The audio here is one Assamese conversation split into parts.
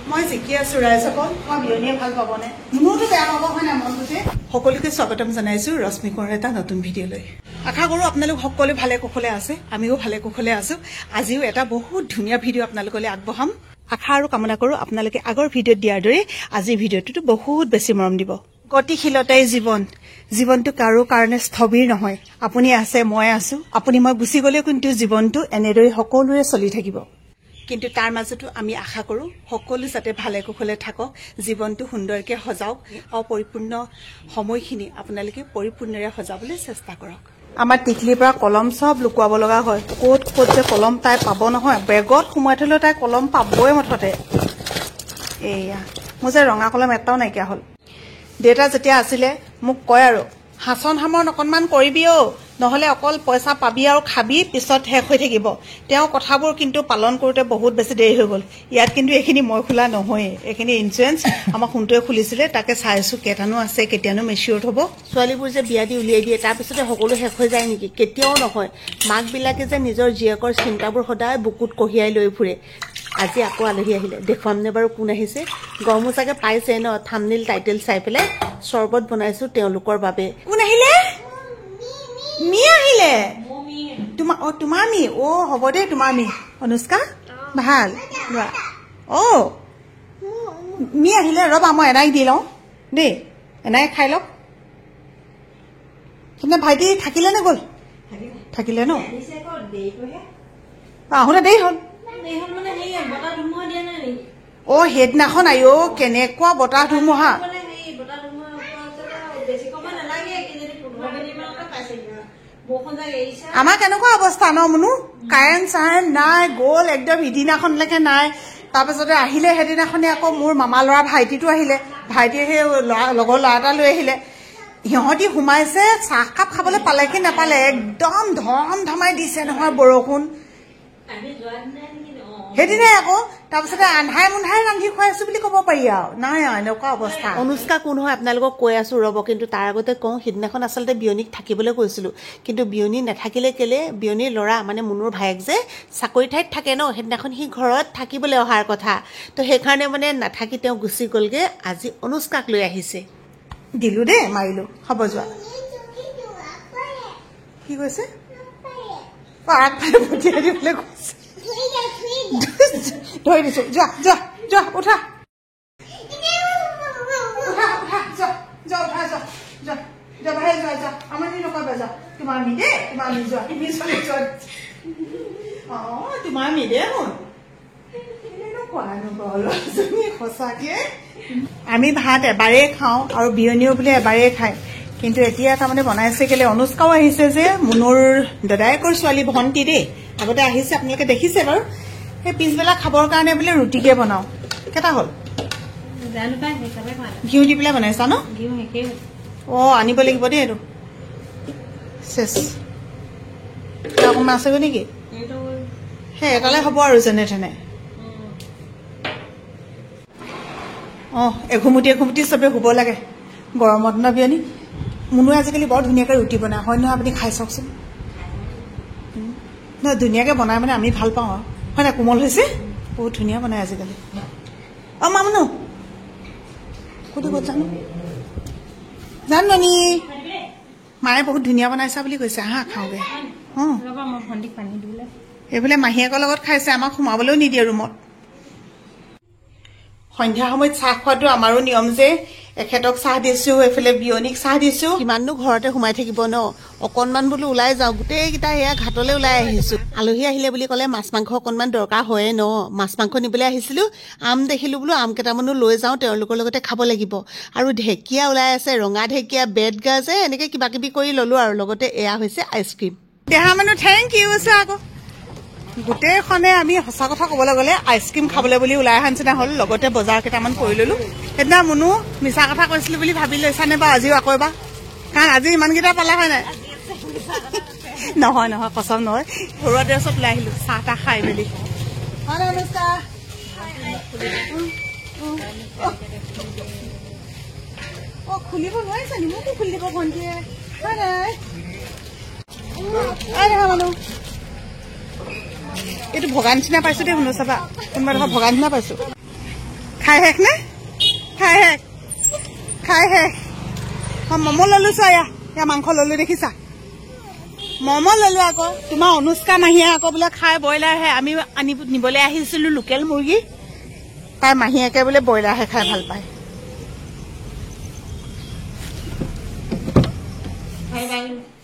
মই জিকি আছো ৰাইজসকল মই বিয়নীয়ে ভাল পাবনে মোৰতো বেয়া পাব হয় না মনটোতে সকলোকে স্বাগতম জনাইছো ৰশ্মি কোঁৱৰৰ এটা নতুন ভিডিঅ'লৈ আশা কৰো আপোনালোক সকলো ভালে কুশলে আছে আমিও ভালে কুশলে আছো আজিও এটা বহুত ধুনীয়া ভিডিঅ' আপোনালোকলৈ আগবঢ়াম আশা আৰু কামনা কৰো আপোনালোকে আগৰ ভিডিঅ'ত দিয়াৰ দৰে আজি ভিডিঅ'টো বহুত বেছি মৰম দিব গতিশীলতাই জীৱনটো কাৰো কাৰণে স্থবিৰ নহয় আপুনি আছে মই আছো আপুনি মই গুচি গ'লেও কিন্তু জীৱনটো এনেদৰে সকলোৰে চলি থাকিব কিন্তু তাৰ মাজতো আমি আশা কৰো সকলো যাতে ভালে কুশলে থাকক জীৱনটো সুন্দৰকৈ সজাওক অপৰিপূৰ্ণ সময়খিনি আপোনালোকে পৰিপূৰ্ণৰে সজাবলৈ চেষ্টা কৰক আমাৰ টিকলিৰ পৰা কলম সব লুকুৱাব লগা হয় ক'ত ক'ত যে কলম তাই পাব নহয় বেগত সোমাই থলে তাই কলম পাবই মুঠতে এয়া মোৰ যে ৰঙা কলম এটাও নাইকিয়া হ'ল দেউতা যেতিয়া আছিলে মোক কয় আৰু হাসন হামৰ অকণমান কৰিবি অ নহলে অকল পইচা পাবি আৰু খাবি পিছত শেষ হৈ থাকিব তেওঁ কথাবোৰ কিন্তু পালন কৰোতে বহুত বেছি দেৰি হৈ গ'ল ইয়াত কিন্তু এখিনি মই খোলা নহয় এখিনি ইনসুৰেন্স আমাৰ খুনটোৱে খুলিছিলে তাকে চাইছো কেটানো আছে কেতিয়ানো মেচিউৰ হ'ব ছোৱালীবোৰ যে বিয়া দি উলিয়াই দিয়ে তাৰ পিছতে সকলো শেষ হৈ যায় নেকি কেতিয়াও নহয় মাক বিলাকে যে নিজৰ জীয়েকৰ চিন্তাবোৰ সদায় বুকুত কঢ়িয়াই লৈ ফুৰে আজি আকৌ আলহী আহিলে দেখুৱাম নে বাৰু কোন আহিছে গমো চাগে পাইছে ন থাম্বনেইল টাইটেল চাই পেলাই শৰবত বনাইছো তেওঁলোকৰ বাবে কোন আহিলে মি আহিলে তোমাৰ মি হ'ব দে তোমাৰ মি অনুষ্কা ভাল মি আহিলে ৰবা মই এনাইক দি লওঁ দেই এনাই খাই লওক তেনে ভাইটি থাকিলে নে গ'ল থাকিলে ন আহোঁতে দেৰি হ'ল সেইদিনাখন আইঅ কেনেকুৱা বতাহ ধুমুহা আমাৰ কেনেকুৱা অৱস্থা ন মুনু কাৰেণ্ট চাৰেণ্ট নাই গ'ল একদম সিদিনাখনলৈকে নাই তাৰপিছতে আহিলে সেইদিনাখনে আকৌ মোৰ মামা ল'ৰা ভাইটিটো আহিলে ভাইটিয়ে সেই লগৰ ল'ৰা এটা লৈ আহিলে সিহঁতি সোমাইছে চাহকাপ খাবলৈ পালে কি নাপালে একদম ধম ধমাই দিছে নহয় বৰষুণ সেইদিনাই আকৌ তাৰপিছতে আন্ধাই মুন্ধাই ৰান্ধি খুৱাইছো বুলি ক'ব পাৰি আৰু নাই এনেকুৱা অৱস্থা অনুষ্কা কোন হয় আপোনালোকক কৈ আছো ৰ'ব কিন্তু তাৰ আগতে কওঁ সিদিনাখন আচলতে বিয়নীক থাকিবলৈ কৈছিলো কিন্তু বিয়নী নাথাকিলে কেলে বিয়নীৰ ল'ৰা মানে মুনুৰ ভায়েক যে চাকৰি ঠাইত থাকে ন সেইদিনাখন সি ঘৰত থাকিবলৈ অহাৰ কথা তো সেইকাৰণে মানে নাথাকি তেওঁ গুচি গ'লগে আজি অনুষ্কাক লৈ আহিছে দিলো দেই মাৰিলো হ'ব যোৱা কি কৈছে আগফালে পঠিয়াই দিবলৈ কৈছে ধৰি দিছো যোৱা উঠা আমাৰ নকবা যা তোমাৰ মি দে তোমাৰ মি যোৱা তোমাৰ মি দে শুন সঁচাকে আমি ভাত এবাৰেই খাওঁ আৰু বিয়নীও বোলে এবাৰেই খায় কিন্তু এতিয়া তাৰমানে বনাইছে কেলে অনুষ্কাও আহিছে যে মুনুৰ দাদায়েকৰ ছোৱালী ভণ্টি দেই আগতে আহিছে আপোনালোকে দেখিছে বাৰু সেই পিছবেলা খাবৰ কাৰণে বোলে ৰুটিকে বনাও কেইটা হ'ল ঘিউ দি পেলাই বনাইছা ন আনিব লাগিব দেই এইটো চেচ অকণমান আছেগৈ নেকি সেই এটালে হ'ব আৰু যেনে তেনে এঘুমুটি চবে শুব লাগে গৰমত ন বিয়নী মুনুৱে আজিকালি বৰ ধুনীয়াকৈ ৰুটি বনায় হয় নহয় আপুনি খাই চাওকচোন নহয় ধুনীয়াকৈ বনাই মানে আমি ভাল পাওঁ আৰু হয় নাই কোমল হৈছে বহুত ধুনীয়া বনায় আজিকালি মামুনু ক'ত জানো নি মায়ে বহুত ধুনীয়া বনাইছা বুলি কৈছে হা খাওঁগে এইফালে মাহীয়েকৰ লগত খাইছে আমাক সোমাবলৈও নিদিয়ে ৰুমত সন্ধ্যা সময়ত চাহ খোৱাটো আমাৰো নিয়ম যে এখেতক চাহ দিছো এইফালে বিয়নীক চাহ দিছো কিমাননো ঘৰতে সোমাই থাকিব ন অকণমান বোলো ওলাই যাওঁ গোটেইকেইটা এয়া ঘাটলৈ ওলাই আহিছো আলহী আহিলে বুলি ক'লে মাছ মাংস অকণমান দৰকাৰ হয়ে ন মাছ মাংস নিবলৈ আহিছিলো আম দেখিলো বোলো আম কেইটামানো লৈ যাওঁ তেওঁলোকৰ লগতে খাব লাগিব আৰু ঢেকীয়া ওলাই আছে ৰঙা ঢেকীয়া বেতগাজে এনেকৈ কিবা কিবি কৰি ল'লো আৰু লগতে এয়া হৈছে আইচক্ৰীম দেহা মানুহ থেংক ইউ আছে আকৌ গোটেইখনে আমি সঁচা কথা ক'বলৈ গ'লে আইচক্ৰীম খাবলৈ বুলি ওলাই অহা নিচিনা হ'ল লগতে বজাৰ কেইটামান কৰি ল'লো সেইদিনা মুনু মিছা কথা কৈছিলো বুলি ভাবি লৈছানে বা আজিও আকৌ এবাৰ কাৰণ আজি ইমানকেইটা পালা হয় নাই নহয় কচম নহয় ঘৰুৱা ড্ৰেছত ওলাই আহিলো চাহ তাহ খাই মেলি খুলিব নোৱাৰিছে নি মোকো খুলি দিব ভণ্টিয়ে হয় নাই মানুহ এইটো ভগা নিচিনা পাইছো দেই শুনো চাবা কোনোবা দেখা ভগা নিচিনা পাইছো খাই শেষ নে খাই শেষ ম'ম' ললো চোৱা এয়া মাংস ললো দেখিছা ম'ম' ললো আকৌ তোমাৰ অনুষ্কা মাহীয়ে আকৌ বোলে খাই ব্ৰইলাৰহে আমি নিবলৈ আহিছিলো লোকেল মুৰ্গী তাই মাহীয়েকে বোলে ব্ৰইলাৰহে খাই ভাল পায়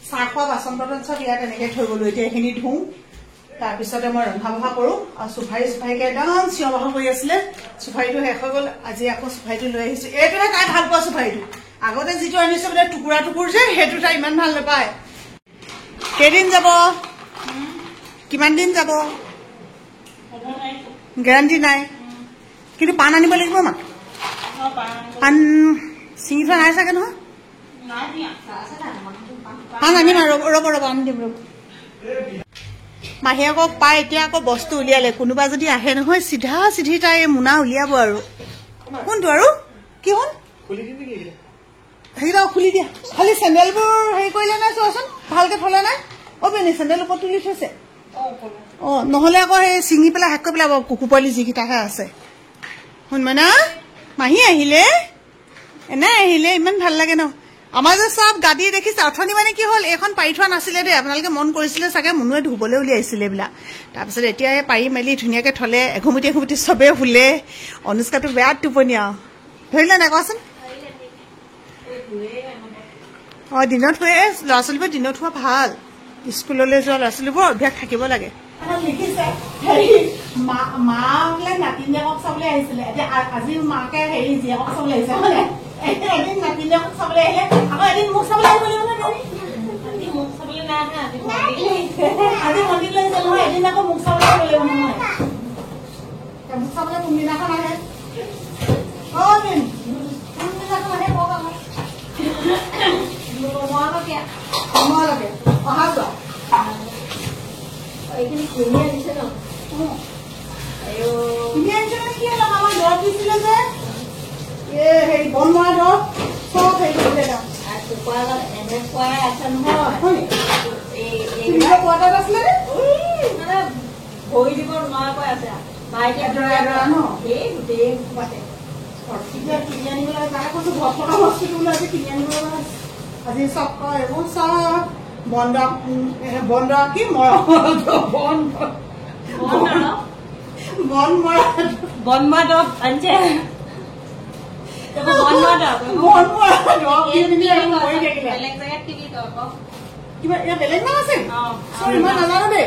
চাহ খোৱা বাচন বৰ্তন চব ইয়াত এনেকে থৈ গলো এতিয়া এইখিনি ধুওঁ তাৰপিছতে মই ৰন্ধা বঢ়া কৰো আৰু চুফাৰীকে একদম চিঞৰ বাখৰ কৰি আছিলে চুফাৰীটো শেষ হৈ গল আজি আকৌ চুফাৰীটো লৈ আহিছো এইটোহে তাই ভাল পোৱা চুফাৰীটো আগতে যিটো আনিছো বোলে টুকুৰা টুকুৰ যে সেইটো তাই ইমান ভাল নাপায় কেইদিন যাব কিমান দিন যাব গেৰাণ্টি নাই কিন্তু পাণ আনিব লাগিব আমাক পাণ ছিঙি থোৱা নাই চাগে নহয় পাণ আনিম আৰু ৰ'ব আনি দিম ৰ'ব মাহীয়েকক পাই এতিয়া আকৌ বস্তু উলিয়ালে কোনোবা যদি আহে নহয় চিধা চিধি তাই মোনা উলিয়াব আৰু কোনটো আৰু কি হ'ল সেইকেইটা খুলি দিয়া খালি চেণ্ডেলবোৰ হেৰি কৰিলে নাই চোৱাচোন ভালকে থলে নাই বেনি চেণ্ডেল ওপৰত তুলি থৈছে নহলে আকৌ সেই ছিঙি পেলাই শেষ কৰি পেলাব কুকুৰ পোৱালি যিকেইটাহে আছে শুনমানা মাহী আহিলে এনে আহিলে ইমান ভাল লাগে ন আমাৰ যে চব গাদী দেখিছে অথনি মানে কি হ'ল এইখন পাৰি থোৱা নাছিলে দেই আপোনালোকে মন কৰিছিলে চাগে মুনুৱে ধুবলৈ উলিয়াইছিলে এইবিলাক তাৰপিছত এতিয়া পাৰি মেলি ধুনীয়াকে থলে এঘুমুটি এঘুমুটি চবেই শুলে অনুষ্কাটো বেয়া টোপনি আৰু ধৰিলে নাই কোৱাচোন দিনত শুৱে ল'ৰা ছোৱালীবোৰ দিনত শুৱা ভাল স্কুললৈ যোৱা ল'ৰা ছোৱালীবোৰ অভ্যাস থাকিব লাগে লিখিছে মাবিলাক নাতিনীয়েকক চাবলৈ আহিছিলে এতিয়া আজি মাকে হেৰি জীয়েকক চাবলৈ আহিছে হয় এদিন নাতিনীয়েকক চাবলৈ আহিলে আকৌ এদিন মোক চাবলৈ আহিব লাগিব আজি মন্দিৰলৈ আহিছে নহয় এদিন আকৌ মোক চাবলৈ আহিব লাগিব নহয় মোক চাবলৈ কোনদিনাখন আহে কোনদিনাখন আহে কওক অহা যোৱা এইখিনি কিনি আনিছে ন কিনি আনিছে মানে কি হ'ল আমাৰ দৰৱ দিছিলে যে হেৰি বন মৰা দৰৱ চব হেৰি কৰিলে কুকুৰা এনেকুৱাই আছে নহয় কোৱাটাত আছিলে মানে ভৰি দিব নোৱাৰাকৈ আছে বাইকে দৰা ন এই গোটেই পাতে কিনি আনিব লাগে তাই কৈছো ঘৰত থকা বস্তুটো ওলাইছে কিনি আনিব লাগে আজি চব কয় এইবোৰ চব বন দৰৱ কি মৰা দৰৱ আনিছে কিবা ইয়াত বেলেগ নাম আছে ইমান নাজানো দেই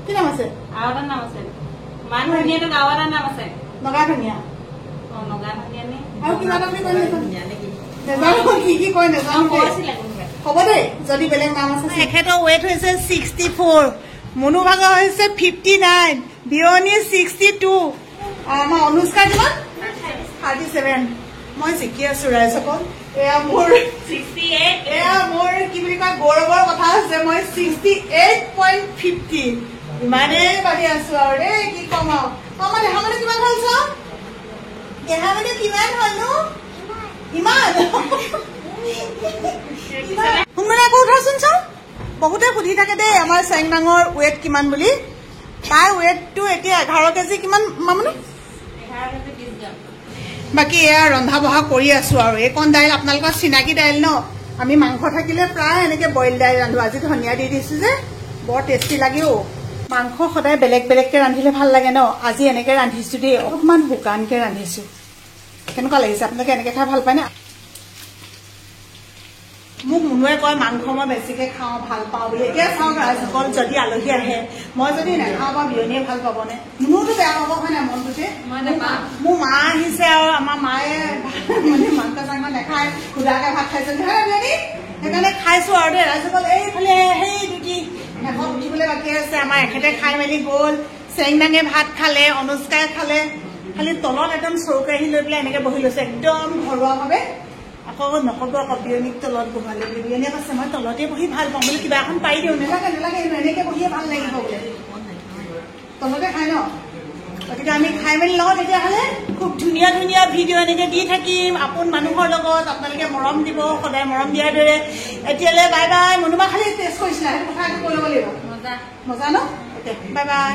কি নাম আছে আৰু এটা নাম আছে মান ধনিয়াটো আৰু এটা নাম আছে নগা ধনিয়া আৰু কিবা এটা বুলি কয় নেজানো কি কয় নেজানো হ'ব দেই যদি বেলেগ নাম আছে এখেতৰ ৱেইট হৈছে 64 মুনু ভাগৰ হৈছে 59 বিয়নী 62 আমাৰ অনুষ্কা কিমান 37 মই জিকি আছো ৰাইজসকল এয়া মোৰ 68 এয়া মোৰ কি বুলি কয় গৌৰৱৰ কথা আছে মই 68.50 ইমানেই বাঢ়ি আছো আৰু দেই কি কম আৰু আমাৰ দেহা মানে কিমান হ'ল চাওঁ দেহা মানে কিমান হ'ল নো ইমান শুনমানে আকৌ উঠাচোন চাওঁ বহুতে সুধি থাকে দেই আমাৰ চেংনাঙৰ ৱেইট কিমান বুলি তাৰ ৱেইটটো এতিয়া 11 কেজি কিমান মামনি 11 কেজি 20 গ্ৰাম বাকী এয়া ৰন্ধা বঢ়া কৰি আছো আৰু এইকণ দাইল আপোনালোকৰ চিনাকি দাইল ন আমি মাংস থাকিলে প্ৰায় এনেকে বইল দাইল ৰান্ধো আজি ধনিয়া দি দিছো যে বৰ টেষ্টি লাগেও মাংস সদায় বেলেগ বেলেগকে ৰান্ধিলে ভাল লাগে ন আজি এনেকে ৰান্ধিছো দেই অলপমান শুকানকে ৰান্ধিছো কেনেকুৱা লাগিছে আপোনালোকে এনেকে খাই ভাল পায় না মোক মুনুৱে কয় মাংস মই বেছিকে খাওঁ ভাল পাওঁ বুলি এতিয়া চাওঁ ৰাইজসকল যদি আলহী আহে মই যদি নাখাওঁ বা বিয়নীয়ে ভাল পাবনে মুনুতো বেয়া পাব হয় নাই মনটোতে মোৰ মা আহিছে আৰু আমাৰ মায়ে মানে মাংস চাংস নাখায় সুদাকে ভাত খাইছে নহয় বিয়নী সেইকাৰণে খাইছো আৰু দেই ৰাইজসকল এইফালে সেই দুটি এখন উঠিবলৈ বাকী আছে আমাৰ এখেতে খাই মেলি গ'ল চেংনাঙে ভাত খালে অনুষ্কাই খালে খালি তলত একদম চৌকেৰাহী লৈ পেলাই এনেকে বহি লৈছে একদম ঘৰুৱাভাৱে আকৌ নকব আকৌ বিয়নীক তলত বহালে বুলি বিয়নীয়ে কৈছে মই তলতে বহি ভাল পাওঁ বুলি কিবা এখন পাৰি দিওঁ নালাগে এনেকে বহিয়ে ভাল লাগিব বোলে তলতে খাই ন গতিকে আমি খাই মেলি লওঁ তেতিয়াহ'লে খুব ধুনীয়া ধুনীয়া ভিডিঅ' এনেকে দি থাকিম আপোন মানুহৰ লগত আপোনালোকে মৰম দিব সদায় মৰম দিয়াৰ দৰে এতিয়ালৈ বাই বাই। মনুমা খালি টেষ্ট কৰিছিলা, সেইটো কথা কৈ ল'ব লাগিব। মজা মজা ন? Bye bye.